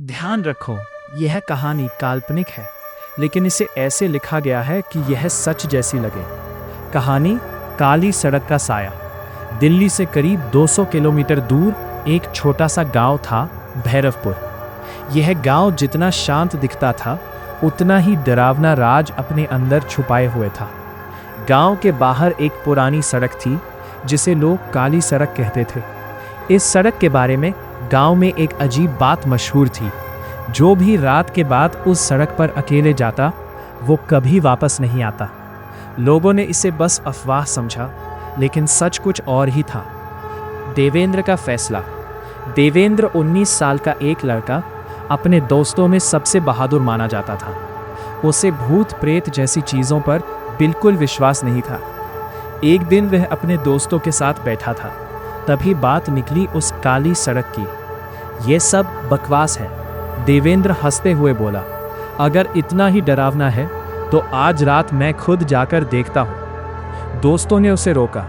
ध्यान रखो, यह कहानी काल्पनिक है, लेकिन इसे ऐसे लिखा गया है कि यह सच जैसी लगे। कहानी काली सड़क का साया। दिल्ली से करीब 200 किलोमीटर दूर एक छोटा सा गांव था, भैरवपुर। यह गांव जितना शांत दिखता था, उतना ही डरावना राज अपने अंदर छुपाए हुए था। गांव के बाहर एक पुरानी सड़क थी, जिसे लोग काली सड़क कहते थे। इस सड़क के बारे में गांव में एक अजीब बात मशहूर थी। जो भी रात के बाद उस सड़क पर अकेले जाता, वो कभी वापस नहीं आता। लोगों ने इसे बस अफवाह समझा, लेकिन सच कुछ और ही था। देवेंद्र का फैसला। देवेंद्र 19 साल का एक लड़का, अपने दोस्तों में सबसे बहादुर माना जाता था। उसे भूत प्रेत जैसी चीज़ों पर बिल्कुल विश्वास नहीं था। एक दिन वह अपने दोस्तों के साथ बैठा था, तभी बात निकली उस काली सड़क की। ये सब बकवास है, देवेंद्र हंसते हुए बोला। अगर इतना ही डरावना है तो आज रात मैं खुद जाकर देखता हूँ। दोस्तों ने उसे रोका।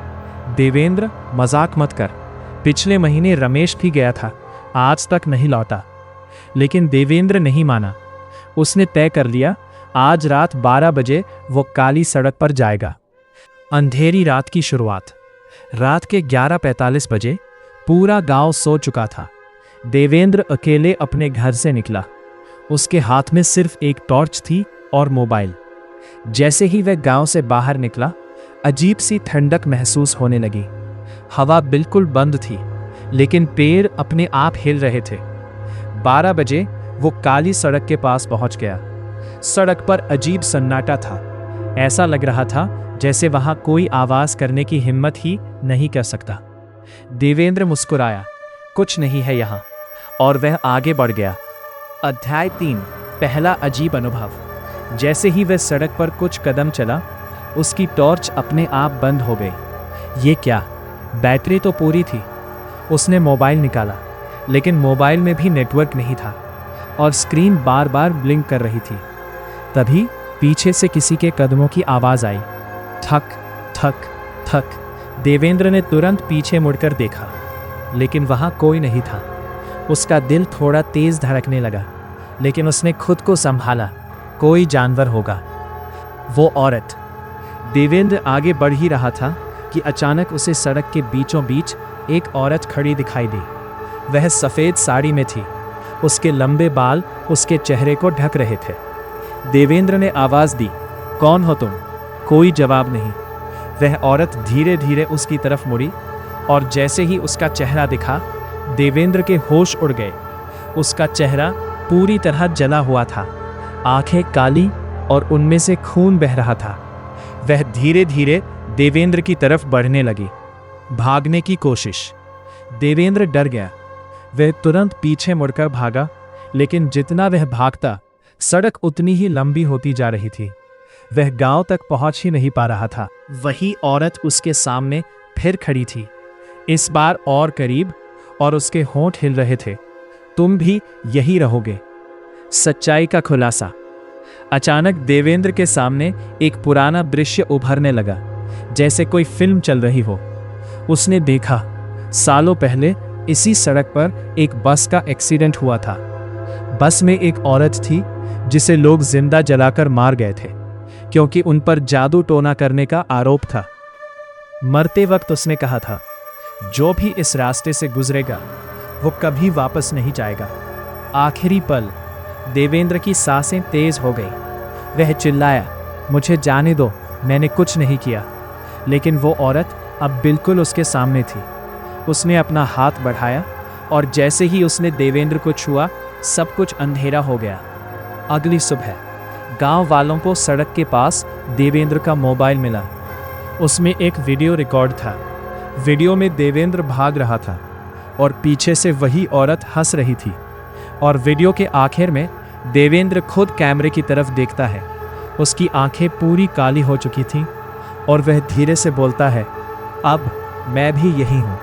देवेंद्र, मजाक मत कर, पिछले महीने रमेश भी गया था, आज तक नहीं लौटा। लेकिन देवेंद्र नहीं माना। उसने तय कर लिया, आज रात 12 बजे वो काली सड़क पर जाएगा। अंधेरी रात की शुरुआत। रात के 11:45 बजे पूरा गांव सो चुका था। देवेंद्र अकेले अपने घर से निकला। उसके हाथ में सिर्फ एक टॉर्च थी और मोबाइल। जैसे ही वह गांव से बाहर निकला, अजीब सी ठंडक महसूस होने लगी। हवा बिल्कुल बंद थी, लेकिन पेड़ अपने आप हिल रहे थे। 12 बजे वो काली सड़क के पास पहुंच गया। सड़क पर अजीब सन्नाटा था। ऐसा लग रहा था जैसे वहां कोई आवाज करने की हिम्मत ही नहीं कर सकता। देवेंद्र मुस्कुराया, कुछ नहीं है यहाँ, और वह आगे बढ़ गया। अध्याय 3। पहला अजीब अनुभव। जैसे ही वह सड़क पर कुछ कदम चला, उसकी टॉर्च अपने आप बंद हो गई। ये क्या? बैटरी तो पूरी थी। उसने मोबाइल निकाला, लेकिन मोबाइल में भी नेटवर्क नहीं था और स्क्रीन बार बार ब्लिंक कर रही थी। तभी पीछे से किसी के कदमों की आवाज आई। ठक ठक ठक। देवेंद्र ने तुरंत पीछे मुड़कर देखा, लेकिन वहां कोई नहीं था। उसका दिल थोड़ा तेज धड़कने लगा, लेकिन उसने खुद को संभाला, कोई जानवर होगा। वो औरत। देवेंद्र आगे बढ़ ही रहा था कि अचानक उसे सड़क के बीचों बीच एक औरत खड़ी दिखाई दी। वह सफ़ेद साड़ी में थी। उसके लंबे बाल उसके चेहरे को ढक रहे थे। देवेंद्र ने आवाज़ दी, कौन हो तुम? कोई जवाब नहीं। वह औरत धीरे धीरे उसकी तरफ मुड़ी, और जैसे ही उसका चेहरा दिखा, देवेंद्र के होश उड़ गए। उसका चेहरा पूरी तरह जला हुआ था, आंखें काली और उनमें से खून बह रहा था। वह धीरे धीरे देवेंद्र की तरफ बढ़ने लगी। भागने की कोशिश। देवेंद्र डर गया। वह तुरंत पीछे मुड़कर भागा, लेकिन जितना वह भागता, सड़क उतनी ही लंबी होती जा रही थी। वह गांव तक पहुंच ही नहीं पा रहा था। वही औरत उसके सामने फिर खड़ी थी, इस बार और करीब, और उसके होंठ हिल रहे थे। तुम भी यही रहोगे। सच्चाई का खुलासा। अचानक देवेंद्र के सामने एक पुराना दृश्य उभरने लगा, जैसे कोई फिल्म चल रही हो। उसने देखा, सालों पहले इसी सड़क पर एक बस का एक्सीडेंट हुआ था। बस में एक औरत थी, जिसे लोग जिंदा जलाकर मार गए थे, क्योंकि उन पर जादू टोना करने का आरोप था। मरते वक्त उसने कहा था, जो भी इस रास्ते से गुजरेगा वो कभी वापस नहीं जाएगा। आखिरी पल। देवेंद्र की सांसें तेज हो गई। वह चिल्लाया, मुझे जाने दो, मैंने कुछ नहीं किया। लेकिन वो औरत अब बिल्कुल उसके सामने थी। उसने अपना हाथ बढ़ाया, और जैसे ही उसने देवेंद्र को छुआ, सब कुछ अंधेरा हो गया। अगली सुबह गांव वालों को सड़क के पास देवेंद्र का मोबाइल मिला। उसमें एक वीडियो रिकॉर्ड था। वीडियो में देवेंद्र भाग रहा था, और पीछे से वही औरत हंस रही थी। और वीडियो के आखिर में देवेंद्र खुद कैमरे की तरफ देखता है। उसकी आंखें पूरी काली हो चुकी थीं, और वह धीरे से बोलता है, अब मैं भी यही हूँ।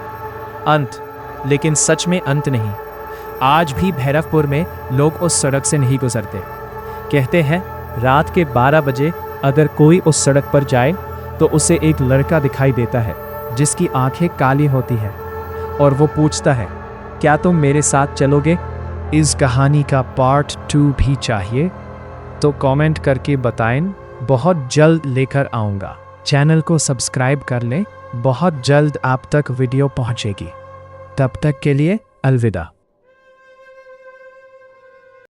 अंत। लेकिन सच में अंत नहीं। आज भी भैरवपुर में लोग उस सड़क से नहीं गुजरते। कहते हैं, रात के 12 बजे अगर कोई उस सड़क पर जाए तो उसे एक लड़का दिखाई देता है, जिसकी आंखें काली होती हैं, और वो पूछता है, क्या तुम मेरे साथ चलोगे? इस कहानी का पार्ट 2 भी चाहिए तो कमेंट करके बताएं, बहुत जल्द लेकर आऊँगा। चैनल को सब्सक्राइब कर लें, बहुत जल्द आप तक वीडियो पहुँचेगी। तब तक के लिए अलविदा।